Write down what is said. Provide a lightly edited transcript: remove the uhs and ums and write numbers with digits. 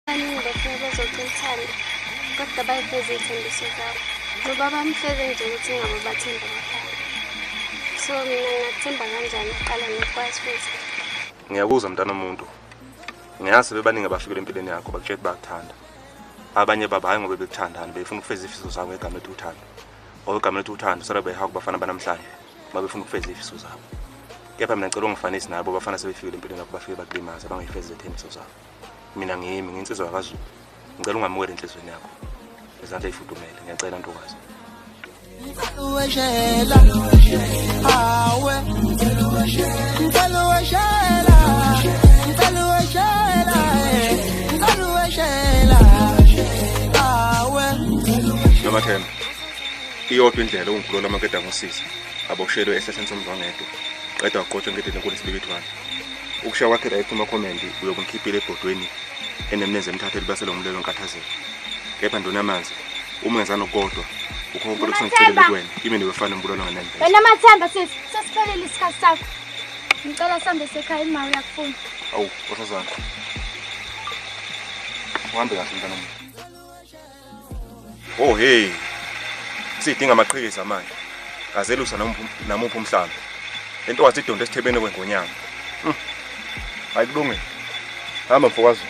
Baningi bafuna bezothintana kodwa bayifeze iy'thembiso zabo. Ngoba bamfeze nje ukuthi ingabo bathemba abafana. So mina ngingathemba kanjani ukuqala nokwazi futhi? Ngiyakuzwa mntana womuntu. Ngiyazi bebaningi abafikele empilweni yakho bakutshela bakuthanda. Abanye baba hayi ngoba bekuthandana befuna ukufeza ifiso zabo ngegama lethi uthando. Ngoba igama lethi uthando sala behawu kubafana banamhlanje babefuna ukufeza ifiso zabo. Kepha mina ngicela ungifanisi nabo bafana sebefikele empilweni yakho bafike bakulimaza bangayifezi izethembiso zabo. Mina nginsizwa yakaZulu. Ngicela ungamukele enhlizweni yakho. Izandla ezifudumele ngiyacela ntokazi. Nomathemba. Iyodwa indlela ungikulola amakeda ngosisi. Aboshelwe ehlahleni somzwangedwa. Qeda uqotshe ngedeni enkulu isibibithwana. Ukushaya kwakhe la ephuma comment uyokungikhiphile ebhodweni enemnenze emthathe libasela umlelo onkathazelo. Kepha ndona amanzi uma ngenzana ukodwa ukhonke lokusengicela kuwena kimi nibefana umbulalo nganembeza. Wena Mathemba sisi sesiphelile isikhathi sakho. Ngicela sambe sekhaya ima uyakufuna. Awu osazana. Uhambe kahle mntana wami. Oh hey. Sidinga amaqhekeza manje. Gazelusa namuphi umhlaba. Lento wathi idonto esithebeni kwengonyama. Hayikulungile. Hamba mfokazi.